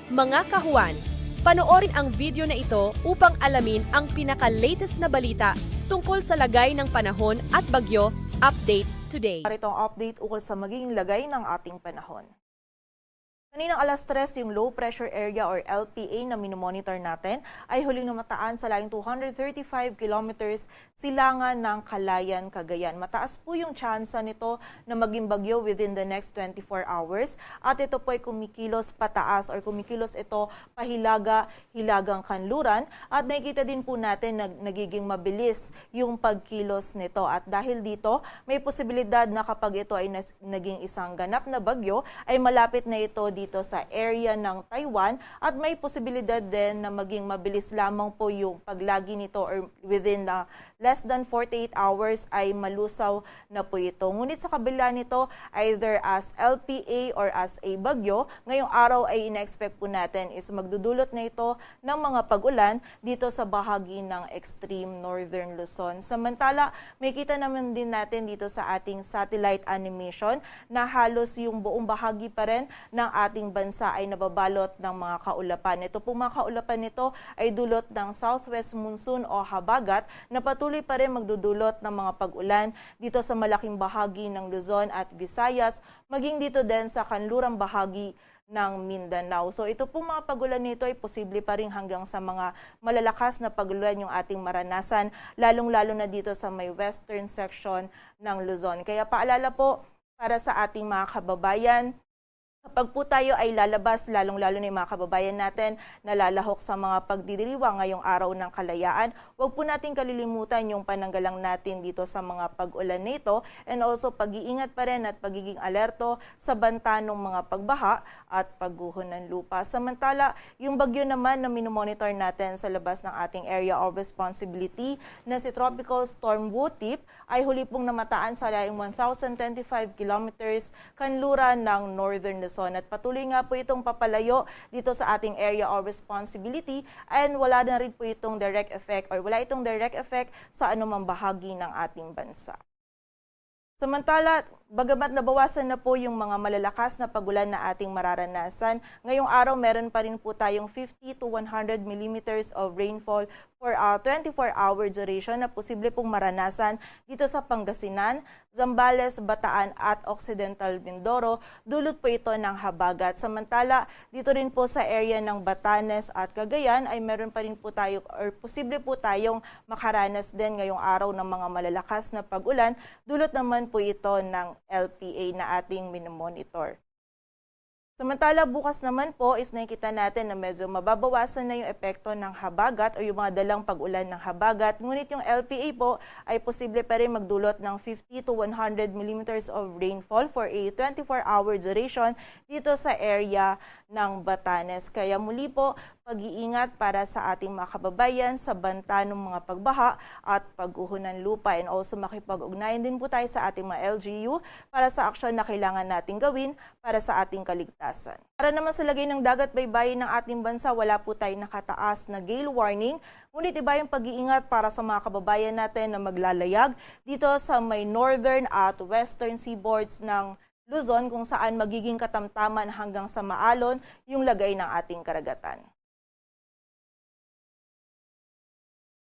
Mga kahuan, panoorin ang video na ito upang alamin ang pinaka-latest na balita tungkol sa lagay ng panahon at bagyo. Update today. Narito ang update ukol sa magiging lagay ng ating panahon. Kaninang alas 3, yung low pressure area or LPA na minomonitor natin ay huling namataan sa layong 235 kilometers silangan ng Calayan, Cagayan. Mataas po yung tsansa nito na maging bagyo within the next 24 hours at ito po ay kumikilos pataas or kumikilos ito pahilaga-hilagang kanluran at nakikita din po natin na nagiging mabilis yung pagkilos nito at dahil dito may posibilidad na kapag ito ay naging isang ganap na bagyo ay malapit na ito dito sa area ng Taiwan at may posibilidad din na maging mabilis lamang po yung paglagi nito or within less than 48 hours ay malusaw na po ito. Ngunit sa kabila nito, either as LPA or as a bagyo, ngayong araw ay ina-expect po natin is magdudulot na ito ng mga pag-ulan dito sa bahagi ng extreme northern Luzon. Samantala, may kita naman din natin dito sa ating satellite animation na halos yung buong bahagi pa rin ng ating bansa ay nababalot ng mga kaulapan. Ito pong mga kaulapan nito ay dulot ng southwest monsoon o habagat na patuloy pa rin magdudulot ng mga pag-ulan dito sa malaking bahagi ng Luzon at Visayas, maging dito din sa kanlurang bahagi ng Mindanao. So ito pong mga pag-ulan nito ay posible pa rin hanggang sa mga malalakas na pag-ulan yung ating maranasan, lalong-lalo na dito sa may western section ng Luzon. Kaya paalala po para sa ating mga kababayan, kapag po tayo ay lalabas, lalong-lalo na yung mga kababayan natin na lalahok sa mga pagdidiriwang ngayong araw ng kalayaan, huwag po natin kalilimutan yung pananggalang natin dito sa mga pag-ulan nito and also pag-iingat pa rin at pagiging alerto sa banta ng mga pagbaha at pagguho ng lupa. Samantala, yung bagyo naman na minomonitor natin sa labas ng ating area of responsibility na si Tropical Storm Wu-Tip ay huli pong namataan sa layong 1,025 kilometers kanluran ng northern Luzon. At patuloy nga po itong papalayo dito sa ating area of responsibility and wala na rin po itong direct effect or wala itong direct effect sa anumang bahagi ng ating bansa. Samantala, bagamat nabawasan na po yung mga malalakas na pagulan na ating mararanasan, ngayong araw meron pa rin po tayong 50 to 100 millimeters of rainfall for a 24-hour duration na posible pong maranasan dito sa Pangasinan, Zambales, Bataan at Occidental Mindoro. Dulot po ito ng habagat. Samantala, dito rin po sa area ng Batanes at Cagayan ay meron pa rin po tayo or posible po tayong makaranas din ngayong araw ng mga malalakas na pagulan. Dulot naman po ito ng LPA na ating minomonitor. Samantala, bukas naman po is nakikita natin na medyo mababawasan na yung epekto ng habagat o yung mga dalang pag-ulan ng habagat. Ngunit yung LPA po ay posible pa rin magdulot ng 50 to 100 millimeters of rainfall for a 24-hour duration dito sa area ng Batanes. Kaya muli po, pag-iingat para sa ating mga kababayan sa banta ng mga pagbaha at pagguho ng lupa and also makipag-ugnayan din po tayo sa ating mga LGU para sa aksyon na kailangan nating gawin para sa ating kaligtasan. Para naman sa lagay ng dagat baybayin ng ating bansa, wala po tayong nakataas na gale warning, ngunit iba yung pag-iingat para sa mga kababayan natin na maglalayag dito sa may northern at western seaboards ng Luzon kung saan magiging katamtaman hanggang sa maalon yung lagay ng ating karagatan.